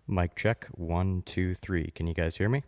Mic check, 1, 2, 3. Can you guys hear me?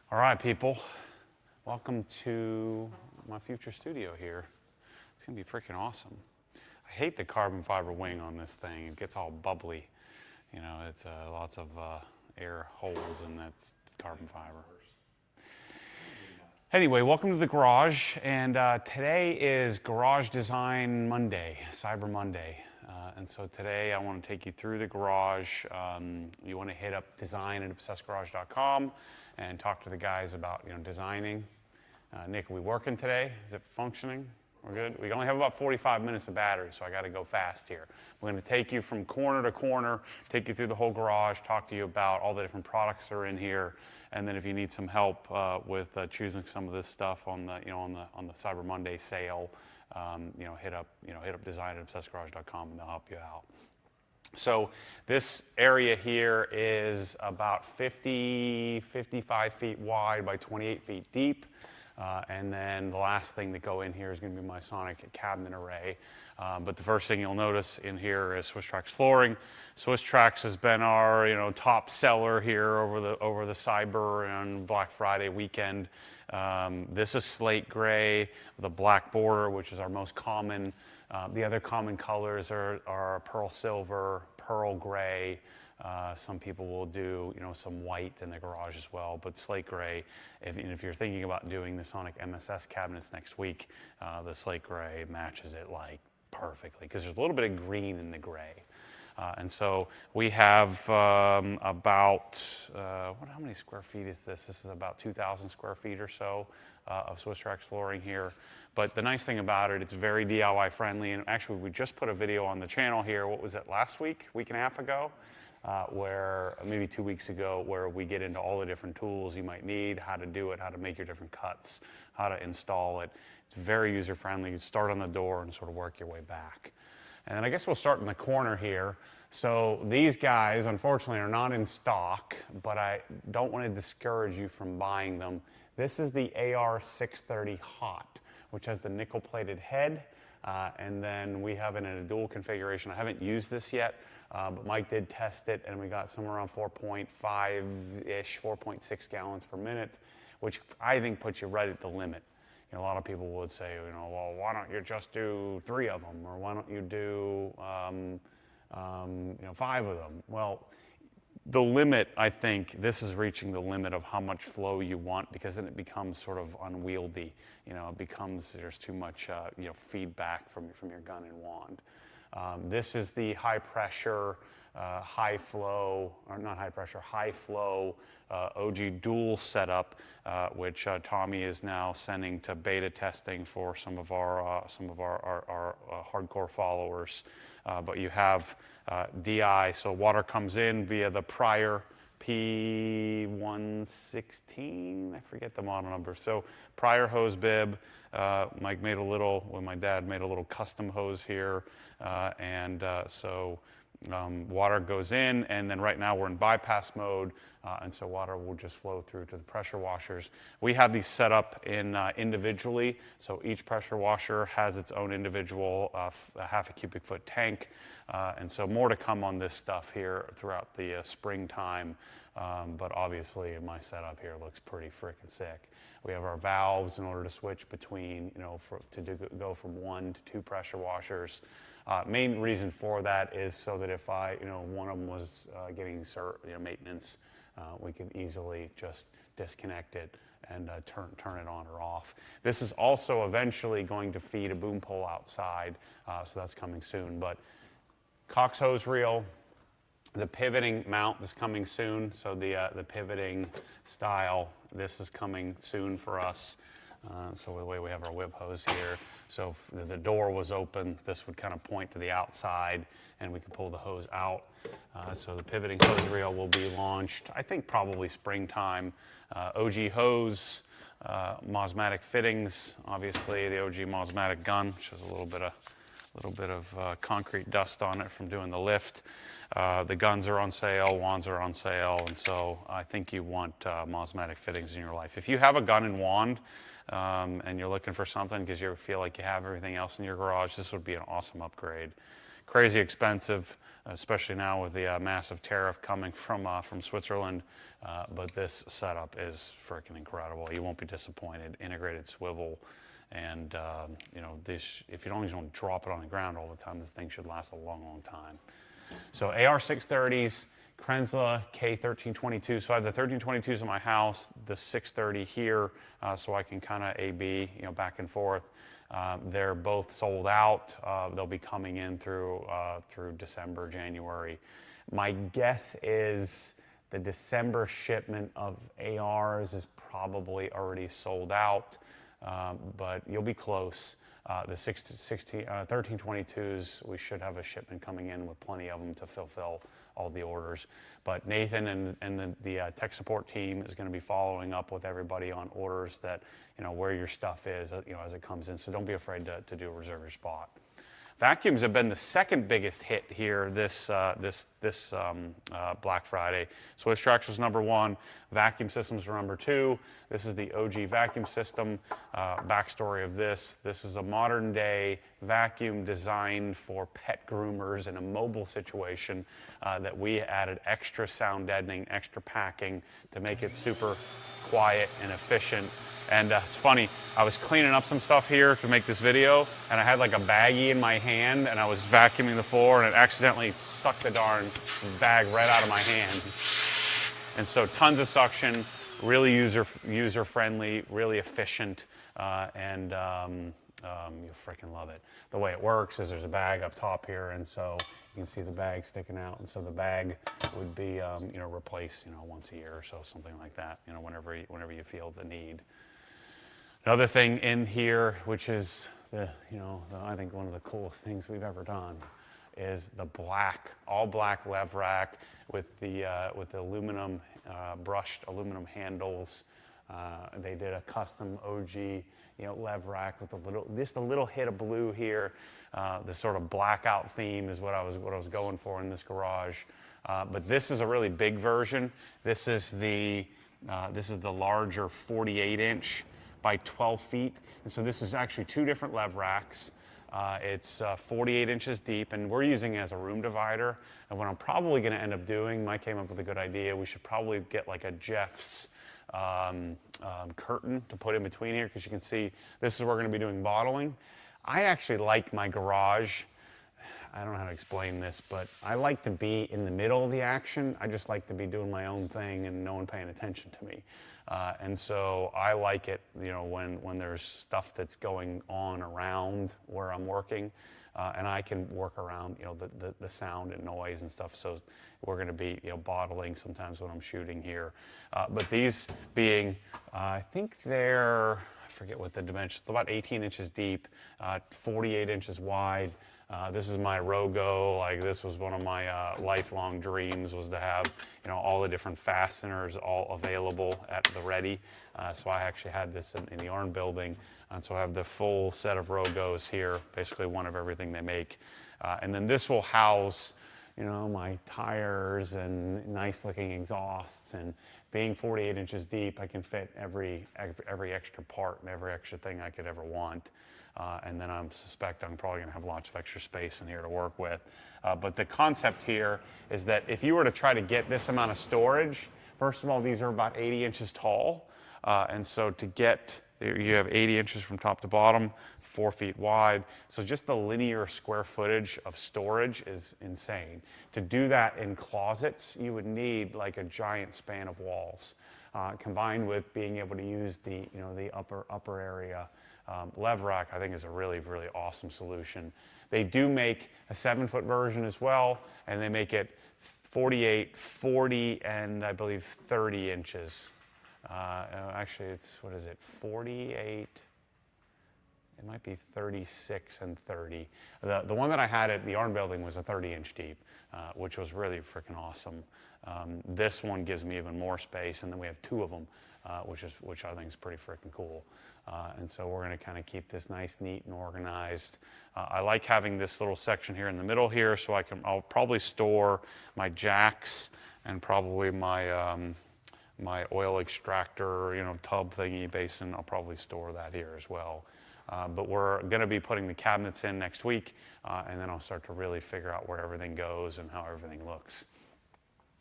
All right, people. Welcome to my future studio here. It's gonna be freaking awesome. I hate the carbon fiber wing on this thing. It gets all bubbly. You know, it's lots of air holes, and that's carbon fiber. Anyway, welcome to the garage, and today is Garage Design Monday, Cyber Monday. And so today I want to take you through the garage. You want to hit up design@obsessedgarage.com and talk to the guys about designing. Nick, are we working today? Is it functioning? We're good? We only have about 45 minutes of battery, so I got to go fast here. We're going to take you from corner to corner, take you through the whole garage, talk to you about all the different products that are in here, and then if you need some help with choosing some of this stuff on the on the Cyber Monday sale, hit up design@obsessedgarage.com and they'll help you out. So this area here is about 55 feet wide by 28 feet deep. And then the last thing that go in here is going to be my Sonic cabinet array. But the first thing you'll notice in here is Swiss Trax flooring. Swiss Trax has been our top seller here over the Cyber and Black Friday weekend. This is slate gray with a black border, which is our most common. The other common colors are pearl silver, pearl gray. Some people will do, some white in the garage as well, but slate gray. If you're thinking about doing the Sonic MSS cabinets next week, the slate gray matches it like perfectly because there's a little bit of green in the gray. And so we have about, how many square feet is this? This is about 2,000 square feet or so of Swiss Trax flooring here. But the nice thing about it, it's very DIY friendly. And actually, we just put a video on the channel here. What was it, last week and a half ago? Where maybe 2 weeks ago, where we get into all the different tools you might need, how to do it, how to make your different cuts, how to install it. It's very user-friendly. You start on the door and sort of work your way back. And then I guess we'll start in the corner here. So these guys, unfortunately, are not in stock, but I don't want to discourage you from buying them. This is the AR630 Hot, which has the nickel-plated head. And then we have it in a dual configuration. I haven't used this yet. But Mike did test it, and we got somewhere around 4.5-ish, 4.6 gallons per minute, which I think puts you right at the limit. A lot of people would say, well, why don't you just do 3 of them, or why don't you do 5 of them? Well, the limit, I think, this is reaching the limit of how much flow you want, because then it becomes sort of unwieldy. It becomes, there's too much feedback from your gun and wand. This is the high pressure, high flow OG dual setup, which Tommy is now sending to beta testing for some of our hardcore followers. But you have DI, so water comes in via the Prior P116, I forget the model number. So Prior hose bib. Mike made my dad made a little custom hose here, so water goes in, and then right now we're in bypass mode, and so water will just flow through to the pressure washers. We have these set up individually, so each pressure washer has its own individual half a cubic foot tank, and so more to come on this stuff here throughout the springtime, but obviously my setup here looks pretty freaking sick. We have our valves in order to switch between, go from 1 to 2 pressure washers. Main reason for that is so that if one of them was getting maintenance, we could easily just disconnect it and turn it on or off. This is also eventually going to feed a boom pole outside, so that's coming soon. But Cox hose reel, the pivoting mount is coming soon. So the pivoting style, this is coming soon for us. So the way we have our whip hose here, so if the door was open, this would kind of point to the outside, and we can pull the hose out. So the pivoting hose reel will be launched, I think probably springtime. OG hose, Mosmatic fittings, obviously the OG Mosmatic gun, which has a little bit of concrete dust on it from doing the lift. The guns are on sale, wands are on sale, and so I think you want Mosmatic fittings in your life. If you have a gun and wand and you're looking for something because you feel like you have everything else in your garage, this would be an awesome upgrade. crazy expensive, especially now with the massive tariff coming from Switzerland. But this setup is freaking incredible. You won't be disappointed. Integrated swivel, and you know, this, if you don't just want to drop it on the ground all the time, this thing should last a long, long time. So AR630s, Krenzla K1322. So I have the 1322s in my house, the 630 here, so I can kind of A/B, you know, back and forth. They're both sold out. They'll be coming in through December, January. My guess is the December shipment of ARs is probably already sold out, but you'll be close. The 1322s, we should have a shipment coming in with plenty of them to fulfill all the orders. But Nathan and the tech support team is going to be following up with everybody on orders that, you know, where your stuff is, you know, as it comes in. So don't be afraid to do a reserve your spot. Vacuums have been the second biggest hit here this Black Friday. Swiss Trax was number one. Vacuum systems were number two. This is the OG vacuum system. Backstory of this is a modern day vacuum designed for pet groomers in a mobile situation that we added extra sound deadening, extra packing to make it super quiet and efficient. And it's funny, I was cleaning up some stuff here to make this video, and I had like a baggie in my hand, and I was vacuuming the floor, and it accidentally sucked the darn bag right out of my hand. And so tons of suction, really user-friendly, really efficient, and you'll freaking love it. The way it works is there's a bag up top here, and so you can see the bag sticking out, and so the bag would be you know, replaced, you know, once a year or so, something like that, you know, whenever you feel the need. Another thing in here, which is I think one of the coolest things we've ever done, is the all black lev rack with the aluminum brushed aluminum handles. They did a custom OG lev rack with just a little hit of blue here. This sort of blackout theme is what I was going for in this garage. But this is a really big version. This is the larger 48-inch by 12 feet. And so this is actually two different lev racks. It's 48 inches deep, and we're using it as a room divider. And what I'm probably going to end up doing, Mike came up with a good idea, we should probably get like a Jeff's curtain to put in between here, because you can see this is where we're going to be doing bottling. I actually like my garage. I don't know how to explain this, but I like to be in the middle of the action. I just like to be doing my own thing and no one paying attention to me. And so I like it, when there's stuff that's going on around where I'm working, and I can work around, the sound and noise and stuff. So we're going to be, bottling sometimes when I'm shooting here. But these being, I think they're, I forget what the dimensions, about 18 inches deep, 48 inches wide. This is my Rogo. Like, this was one of my lifelong dreams, was to have all the different fasteners all available at the ready. So I actually had this in the ARN building, and so I have the full set of Rogos here, basically one of everything they make. And then this will house my tires and nice looking exhausts, and being 48 inches deep, I can fit every extra part and every extra thing I could ever want. And then I suspect I'm probably going to have lots of extra space in here to work with. But the concept here is that if you were to try to get this amount of storage, first of all, these are about 80 inches tall. And so to get, you have 80 inches from top to bottom, 4 feet wide. So just the linear square footage of storage is insane. To do that in closets, you would need like a giant span of walls, combined with being able to use the upper area. Lev rack, I think, is a really, really awesome solution. They do make a 7-foot version as well, and they make it 48, 40, and I believe 30 inches. Actually, it's, 48? It might be 36 and 30. The one that I had at the ARN building was a 30-inch deep, which was really freaking awesome. This one gives me even more space, and then we have two of them, which I think is pretty freaking cool. And so we're going to kind of keep this nice, neat, and organized. I like having this little section here in the middle here, so I'll probably store my jacks and probably my my oil extractor, tub thingy basin. I'll probably store that here as well. But we're going to be putting the cabinets in next week, and then I'll start to really figure out where everything goes and how everything looks.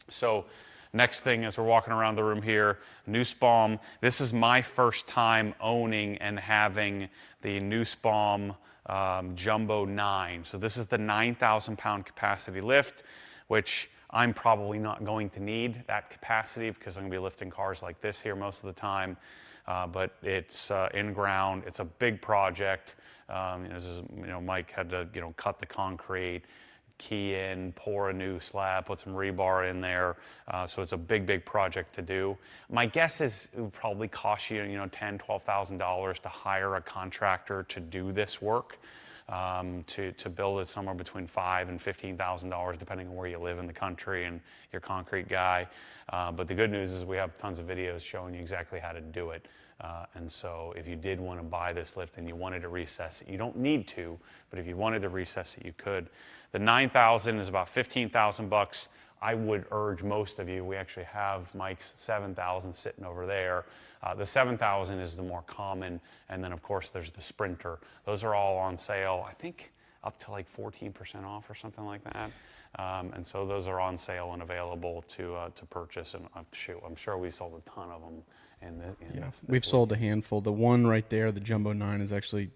So next thing, as we're walking around the room here, Nussbaum. This is my first time owning and having the Nussbaum Jumbo 9. So this is the 9,000 pound capacity lift, which I'm probably not going to need that capacity because I'm going to be lifting cars like this here most of the time. But it's in ground. It's a big project. Mike had to cut the concrete, key in, pour a new slab, put some rebar in there. So it's a big project to do. My guess is it would probably cost you, $10,000, $12,000 to hire a contractor to do this work. To build it somewhere between $5,000 and $15,000, depending on where you live in the country and your concrete guy. But the good news is we have tons of videos showing you exactly how to do it. And so if you did want to buy this lift and you wanted to recess it, you don't need to, but if you wanted to recess it, you could. The 9,000 is about 15,000 bucks. I would urge most of you, we actually have Mike's 7,000 sitting over there. The 7,000 is the more common, and then of course there's the Sprinter. Those are all on sale, I think up to like 14% off or something like that. And so those are on sale and available to purchase. And I'm sure we sold a ton of them. We've sold a handful. The one right there, the Jumbo 9, is actually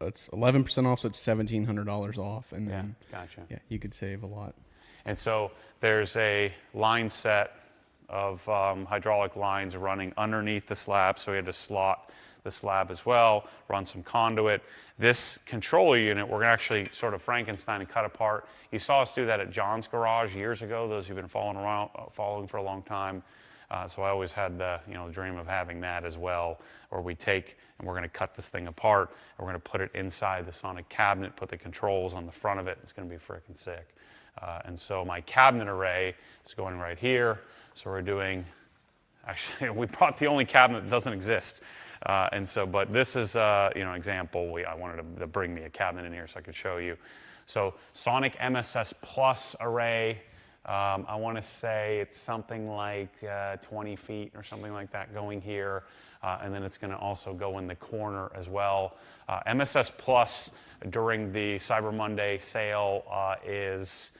it's 11% off, so it's $1,700 off, and then gotcha. Yeah, you could save a lot. And so there's a line set of hydraulic lines running underneath the slab, so we had to slot the slab as well, run some conduit. This controller unit, we're going to actually sort of Frankenstein and cut apart. You saw us do that at John's garage years ago, those who've been following for a long time. So I always had the dream of having that as well, where we take and we're going to cut this thing apart, and we're going to put it inside the Sonic cabinet, put the controls on the front of it. It's going to be freaking sick. And so my cabinet array is going right here. So we're doing, actually, we brought the only cabinet that doesn't exist. But this is, an example. I wanted to bring me a cabinet in here so I could show you. So Sonic MSS Plus array. I want to say it's something like 20 feet or something like that going here. And then it's going to also go in the corner as well. MSS Plus during the Cyber Monday sale is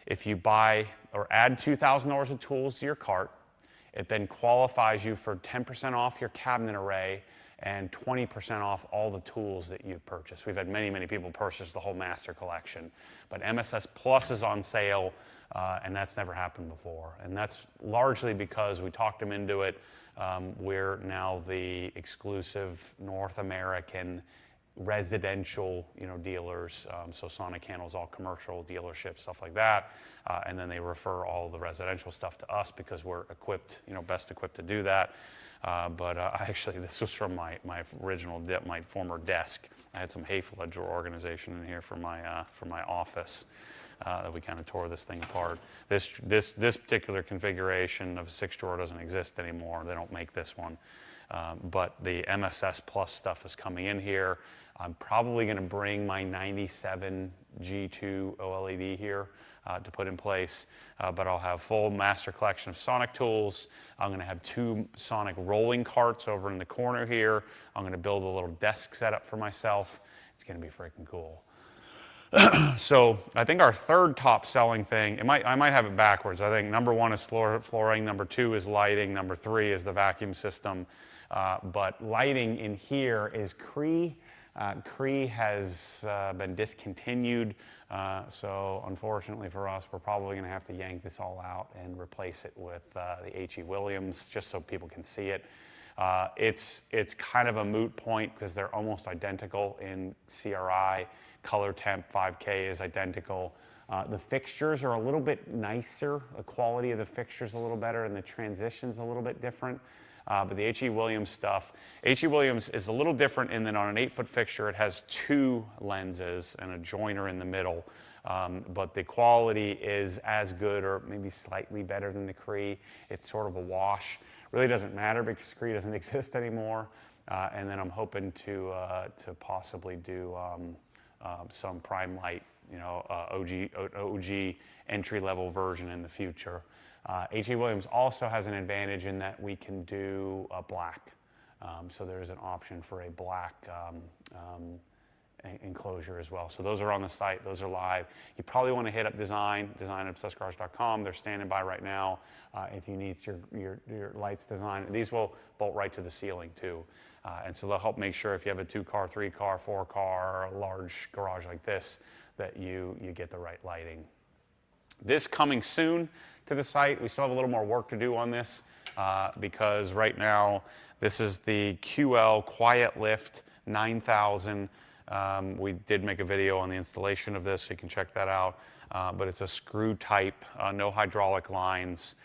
if you buy or add $2,000 of tools to your cart, it then qualifies you for 10% off your cabinet array and 20% off all the tools that you've purchased. We've had many people purchase the whole master collection. But MSS Plus is on sale, and that's never happened before. And that's largely because we talked them into it. We're now the exclusive North American residential dealers. So Sonic handles all commercial dealerships, stuff like that. And then they refer all the residential stuff to us because we're equipped, best equipped to do that. Actually, this was from my my former desk. I had some hateful drawer organization in here for my office that we kind of tore this thing apart. This particular configuration of a 6-drawer doesn't exist anymore. They don't make this one. But the MSS Plus stuff is coming in here. I'm probably going to bring my 97 G2 OLED here to put in place, but I'll have full master collection of Sonic tools. I'm going to have 2 Sonic rolling carts over in the corner here. I'm going to build a little desk setup for myself. It's going to be freaking cool. So I think our third top selling thing, I might have it backwards. I think number 1 is flooring, number 2 is lighting, number 3 is the vacuum system. But lighting in here is Cree. Cree has been discontinued, so unfortunately for us, we're probably going to have to yank this all out and replace it with the H.E. Williams, just so people can see it. It's kind of a moot point because they're almost identical in CRI. Color temp 5K is identical. The fixtures are a little bit nicer. The quality of the fixtures a little better, and the transition's a little bit different. But the H.E. Williams stuff, H.E. Williams is a little different in that on an 8-foot fixture, it has 2 lenses and a joiner in the middle. But the quality is as good or maybe slightly better than the Cree. It's sort of a wash. Really doesn't matter because Cree doesn't exist anymore. And then I'm hoping to possibly do some Prime Light, OG entry-level version in the future. H.E. Williams also has an advantage in that we can do black. So there's an option for a black enclosure as well. So those are on the site, those are live. You probably want to hit up design at obsessedgarage.com. They're standing by right now if you need your lights designed. These will bolt right to the ceiling too. And so they'll help make sure if you have a 2-car, 3-car, 4-car, or a large garage like this, that you get the right lighting. This coming soon to the site. We still have a little more work to do on this because right now this is the QL Quiet Lift 9000. We did make a video on the installation of this, so you can check that out. But it's a screw type, no hydraulic lines,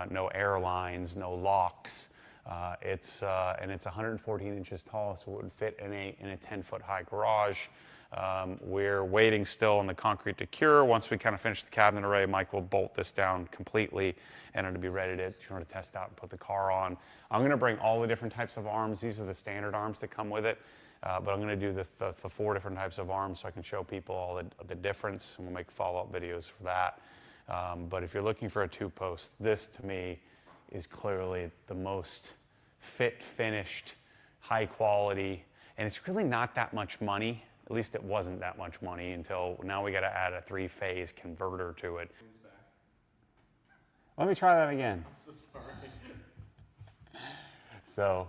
no air lines, no locks. And it's 114 inches tall, so it would fit in a 10-foot high garage. We're waiting still on the concrete to cure. Once we kind of finish the cabinet array, Mike will bolt this down completely and it'll be ready to test out and put the car on. I'm going to bring all the different types of arms. These are the standard arms that come with it. But I'm going to do the 4 different types of arms so I can show people all the difference, and we'll make follow-up videos for that. But if you're looking for a 2-post, this to me is clearly the most fit, finished, high quality, and it's really not that much money. At least it wasn't that much money until now we got to add a 3-phase converter to it. Let me try that again. I'm so sorry. So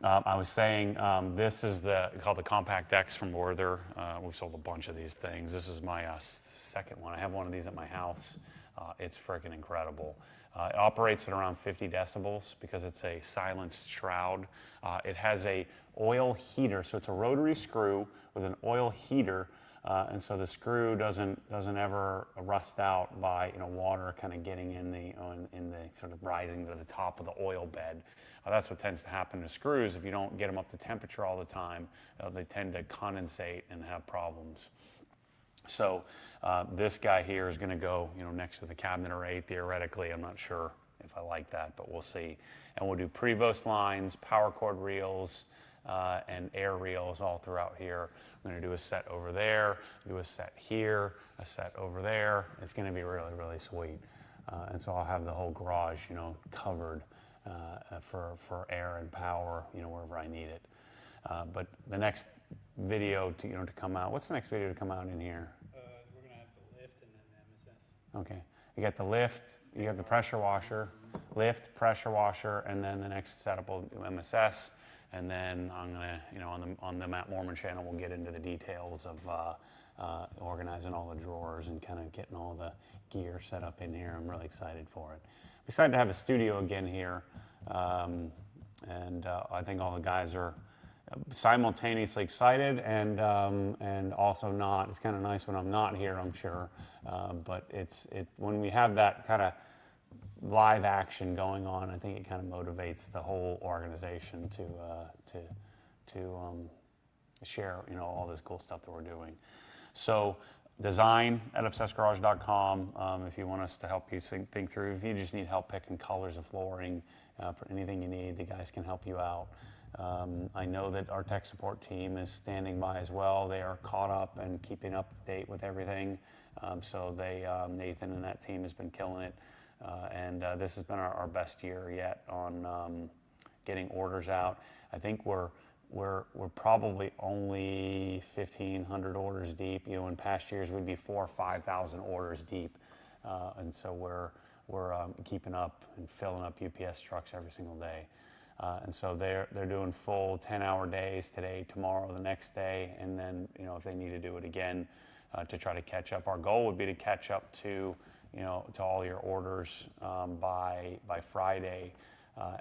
I was saying this is called the Compact X from Werther. We've sold a bunch of these things. This is my second one. I have one of these at my house. It's freaking incredible. It operates at around 50 decibels because it's a silenced shroud. It has a oil heater, so it's a rotary screw with an oil heater, and so the screw doesn't ever rust out by water kind of getting in the sort of rising to the top of the oil bed. That's what tends to happen to screws if you don't get them up to temperature all the time. They tend to condensate and have problems. So this guy here is going to go, next to the cabinet array. Theoretically, I'm not sure if I like that, but we'll see. And we'll do Prevost lines, power cord reels, and air reels all throughout here. I'm going to do a set over there, do a set here, a set over there. It's going to be really, really sweet. And so I'll have the whole garage, covered for air and power, wherever I need it. But the next video to come out. What's the next video to come out in here? We're gonna have the lift and then the MSS. Okay. You got the lift. You have the pressure washer, lift, pressure washer, and then the next setup will do MSS. And then I'm gonna, on the Matt Mormon channel, we'll get into the details of organizing all the drawers and kind of getting all the gear set up in here. I'm really excited for it. I'm excited to have a studio again here, and I think all the guys are simultaneously excited and also not. It's kind of nice when I'm not here, I'm sure, but when we have that kind of live action going on, I think it kind of motivates the whole organization to share all this cool stuff that we're doing. So design at obsessedgarage.com if you want us to help you think through. If you just need help picking colors of flooring, for anything you need, the guys can help you out. I know that our tech support team is standing by as well. They are caught up and keeping up to date with everything. So Nathan and that team has been killing it. And this has been our best year yet on getting orders out. I think we're probably only 1,500 orders deep. In past years we'd be 4,000 or 5,000 orders deep, and so we're keeping up and filling up UPS trucks every single day. And so they're doing full 10-hour days today, tomorrow, the next day, and then if they need to do it again to try to catch up. Our goal would be to catch up to to all your orders by Friday,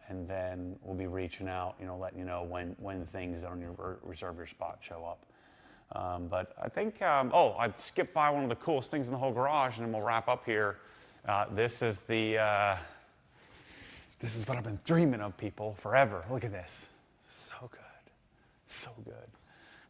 and then we'll be reaching out, letting you know when things on your reserve your spot show up. But I think I skipped by one of the coolest things in the whole garage, and then we'll wrap up here. This is what I've been dreaming of, people, forever. Look at this. So good. So good.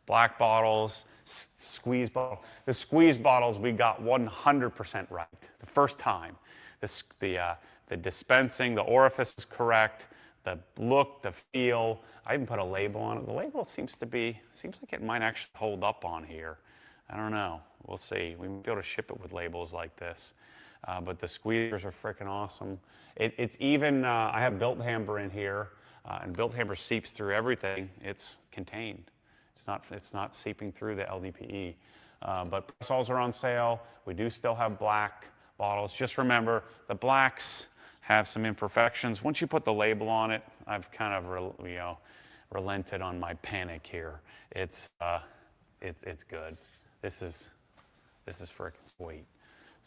Black bottles, squeeze bottle. The squeeze bottles we got 100% right the first time. The dispensing, the orifice is correct. The look, the feel. I even put a label on it. The label seems like it might actually hold up on here. I don't know. We'll see. We might be able to ship it with labels like this. But the squeezers are freaking awesome. It's even, I have Built Hamber in here. and built hammer seeps through everything, it's contained. It's not seeping through the LDPE. But press soles are on sale. We do still have black bottles. Just remember, the blacks have some imperfections. Once you put the label on it, I've kind of relented on my panic here. It's good. This is freaking sweet.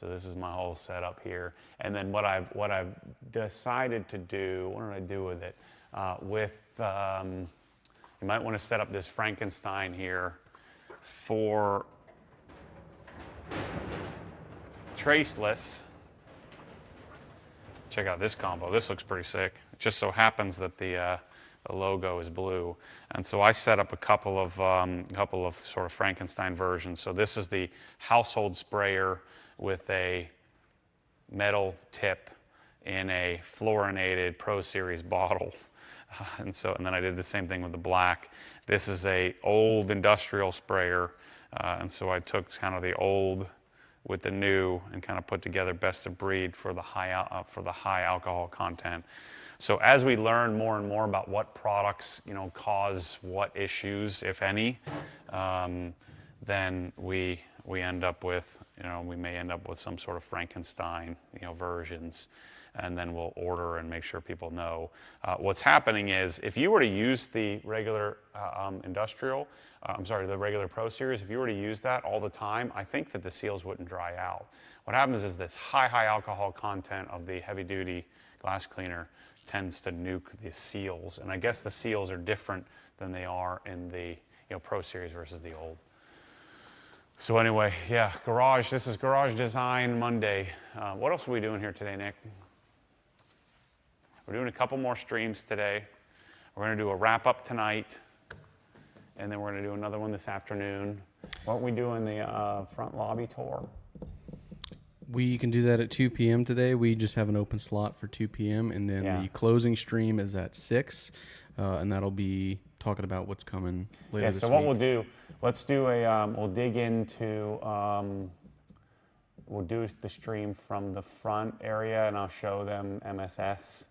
So this is my whole setup here. And then what I've decided to do, what did I do with it? You might want to set up this Frankenstein here for traceless. Check out this combo. This looks pretty sick. It just so happens that the logo is blue, and so I set up a couple of sort of Frankenstein versions. So this is the household sprayer with a metal tip in a fluorinated Pro Series bottle. And then I did the same thing with the black. This is a old industrial sprayer, and so I took kind of the old with the new and kind of put together best of breed for the high alcohol content. So as we learn more and more about what products cause what issues, if any, then we end up with we may end up with some sort of Frankenstein versions. And then we'll order and make sure people know. What's happening is if you were to use the regular the regular Pro Series, if you were to use that all the time, I think that the seals wouldn't dry out. What happens is this high alcohol content of the heavy duty glass cleaner tends to nuke the seals. And I guess the seals are different than they are in the Pro Series versus the old. So anyway, yeah, garage. This is Garage Design Monday. What else are we doing here today, Nick? We're doing a couple more streams today. We're going to do a wrap-up tonight, and then we're going to do another one this afternoon. Weren't we doing the front lobby tour? We can do that at 2 p.m. today. We just have an open slot for 2 p.m., and then the closing stream is at 6, and that'll be talking about what's coming later this week. Yeah, so what we'll do, let's do we'll dig into... we'll do the stream from the front area, and I'll show them MSS.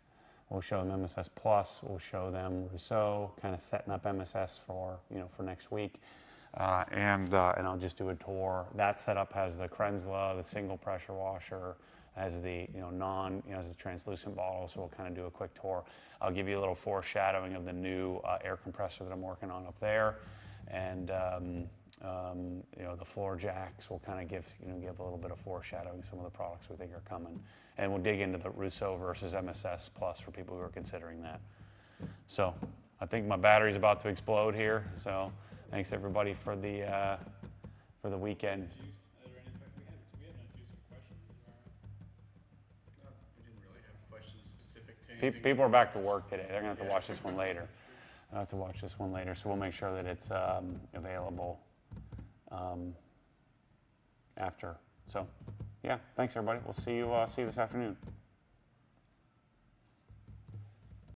We'll show them MSS Plus. We'll show them Rousseau, kind of setting up MSS for for next week, and I'll just do a tour. That setup has the Krenzla, the single pressure washer, has the has the translucent bottle. So we'll kind of do a quick tour. I'll give you a little foreshadowing of the new air compressor that I'm working on up there, and the floor jacks will kind of give a little bit of foreshadowing some of the products we think are coming, and we'll dig into the Rousseau versus MSS Plus for people who are considering that. So I think my battery's about to explode here. So thanks everybody for the weekend. We had no juice for questions. We didn't really have questions specific to anything. People are back to work today. They're going to have to watch this one later. I'll have to watch this one later, so we'll make sure that it's available after. So, yeah, thanks everybody. We'll see you this afternoon.